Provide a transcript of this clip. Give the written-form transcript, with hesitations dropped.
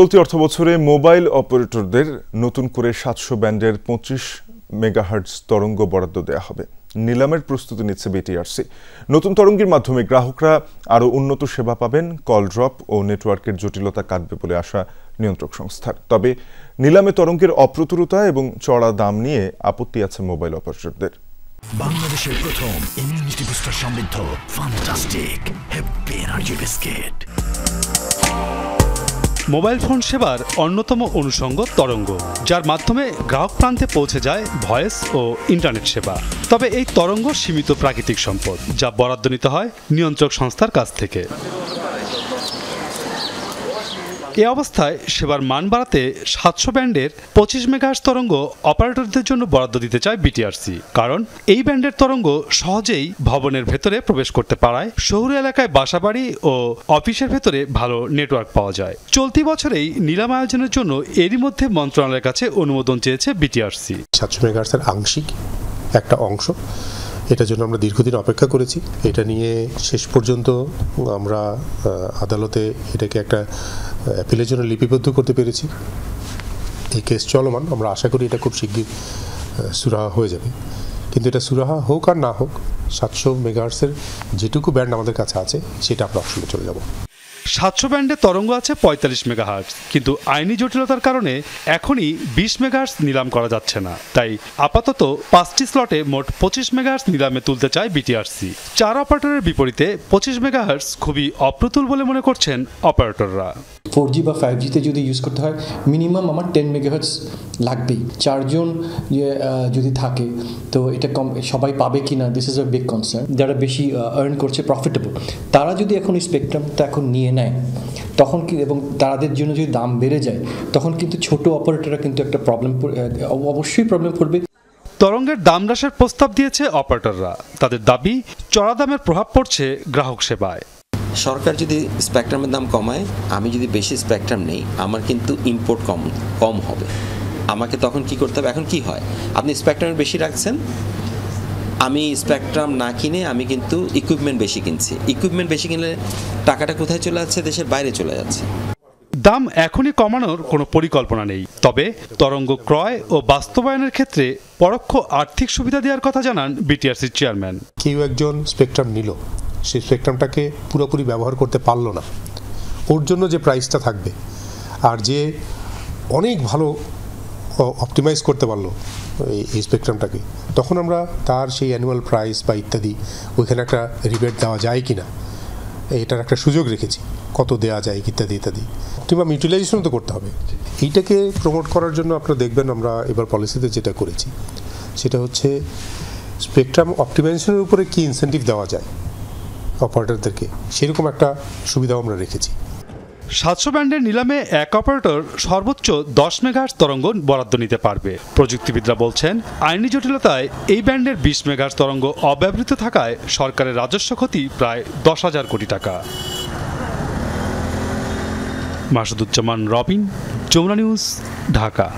চলতি অর্থবছরে মোবাইল অপারেটরদের নতুন করে ৭০০ ব্যান্ডের ২৫ মেগাহার্টজ তরঙ্গ বরাদ্দ দেওয়া হবে। নিলামের প্রস্তুতি নিচ্ছে বিটিআরসি। নতুন তরঙ্গের মাধ্যমে গ্রাহকরা আরও উন্নত সেবা পাবেন, কল ড্রপ ও নেটওয়ার্কের জটিলতা কাটবে বলে আশা নিয়ন্ত্রক সংস্থার। তবে নিলামে তরঙ্গের অপ্রতুলতা এবং চড়া দাম নিয়ে আপত্তি আছে মোবাইল অপারেটরদের। বাংলাদেশের প্রথম ইমিউনিটি বুস্টার সমৃদ্ধ fantastic happy energy biscuit. Mobile phone সেবার অন্যতম অনুষঙ্গ তরঙ্গ, যার মাধ্যমে গ্রাহক প্রান্তে পৌঁছে যায় ভয়েস ও ইন্টারনেট সেবা। তবে এই তরঙ্গ সীমিত প্রাকৃতিক সম্পদ, যা বরাদ্দ নিতে হয় নিয়ন্ত্রক সংস্থার কাছ থেকে। এ অবস্থায় সেবার মান বাড়াতে ৭০০ ব্যান্ডের ২৫ মেগাহার্টজ তরঙ্গ অপারেটরদের জন্য বরাদ্দ দিতে চায় বিটিআরসি। কারণ এই ব্যান্ডের তরঙ্গ সহজেই ভবনের ভেতরে প্রবেশ করতে পারায় শহুরে এলাকায় বাসাবাড়ি ও অফিসের ভেতরে ভালো নেটওয়ার্ক পাওয়া যায়। চলতি বছরেই নিলাম আয়োজনের জন্য এরই মধ্যে মন্ত্রণালয়ের কাছে অনুমোদন চেয়েছে বিটিআরসি। ৭০০ মেগাহার্টজের আংশিক একটা অংশ, এটার জন্য আমরা দীর্ঘদিন অপেক্ষা করেছি। এটা নিয়ে শেষ পর্যন্ত আমরা আদালতে এটাকে একটা অ্যাপিলের জন্য লিপিবদ্ধ করতে পেরেছি। এই কেস চলমান, আমরা আশা করি এটা খুব শিগগির সুরাহা হয়ে যাবে। কিন্তু এটা সুরাহা হোক আর না হোক, ৭০০ মেগাহার্টজের যেটুকু ব্যান্ড আমাদের কাছে আছে সেটা আমরা অপশনে চলে যাব। ৭০০ ব্যান্ডের তরঙ্গ আছে ৪৫ মেগাহার্টজ, কিন্তু আইনি জটিলতার কারণে এখনই ২০ মেগাহার্টজ নিলাম করা যাচ্ছে না। তাই আপাতত ৫টি স্লটে মোট ২৫ মেগাহার্টজ নিলামে তুলতে চায় বিটিআরসি। ৪ অপারেটরের বিপরীতে ২৫ মেগাহার্টজ খুবই অপ্রতুল বলে মনে করছেন অপারেটররা। 4G বা 5Gতে যদি ইউজ করতে হয় মিনিমাম আমার 10 মেগাহার্টজ লাগবেই। 4 জন যদি থাকে তো এটা কম সবাই পাবে কি না, this is a big concern. যারা বেশি আর্ন করছে, প্রফিটেবল, তারা যদি এখন এই স্পেকট্রামটা এখন নিয়ে নেয় তখন কি, এবং তাদের জন্য যদি দাম বেড়ে যায় তখন কিন্তু ছোট অপারেটররা কিন্তু একটা অবশ্যই প্রবলেম পড়বে। তরঙ্গের দাম হ্রাসের প্রস্তাব দিয়েছে অপারেটররা। তাদের দাবি, চড়া দামের প্রভাব পড়ছে গ্রাহক সেবায়। সরকার যদি স্পেকট্রামের দাম কমায়, আমি যদি বেশি স্পেকট্রাম নেই, আমার কিন্তু ইম্পোর্ট কম হবে। আমাকে তখন কি করতে হবে? এখন কি হয়, আপনি স্পেকট্রাম বেশি রাখছেন, আমি স্পেকট্রাম না কিনে আমি কিন্তু ইকুইপমেন্ট বেশি কিনছি। ইকুইপমেন্ট বেশি কিনলে টাকাটা কোথায় চলে যাচ্ছে? দেশের বাইরে চলে যাচ্ছে। দাম এখনই কমানোর কোনো পরিকল্পনা নেই। তবে তরঙ্গ ক্রয় ও বাস্তবায়নের ক্ষেত্রে পরোক্ষ আর্থিক সুবিধা দেওয়ার কথা জানান বিটিআরসির চেয়ারম্যান। কেউ একজন স্পেকট্রাম নিল, সেই স্পেকট্রামটাকে পুরোপুরি ব্যবহার করতে পারলো না, ওর জন্য যে প্রাইসটা থাকবে, আর যে অনেক ভালো অপটিমাইজ করতে পারলো এই স্পেকট্রামটাকে, তখন আমরা তার সেই অ্যানুয়াল প্রাইস বা ইত্যাদি ওইখানে একটা রিবেট দেওয়া যায় কি না, এটার একটা সুযোগ রেখেছি, কত দেওয়া যায় ইত্যাদি ইত্যাদি। অপটিমাম ইউটিলাইজেশন তো করতে হবে। এইটাকে প্রমোট করার জন্য আপনারা দেখবেন আমরা এবার পলিসিতে যেটা করেছি সেটা হচ্ছে স্পেকট্রাম অপটিমাইজেশনের উপরে কি ইনসেন্টিভ দেওয়া যায় অপারেটরদেরকে, সেরকম একটা সুবিধাও আমরা রেখেছি। ৭০০ ব্যান্ডের নিলামে এক অপারেটর সর্বোচ্চ ১০ মেগাহার্টজ তরঙ্গ বরাদ্দ নিতে পারবে। প্রযুক্তিবিদরা বলছেন, আইনি জটিলতায় এই ব্যান্ডের ২০ মেগাহার্টজ তরঙ্গ অব্যবহৃত থাকায় সরকারের রাজস্ব ক্ষতি প্রায় ১০,০০০ কোটি টাকা। মাসুদুজ্জামান রবিন, যমুনা নিউজ, ঢাকা।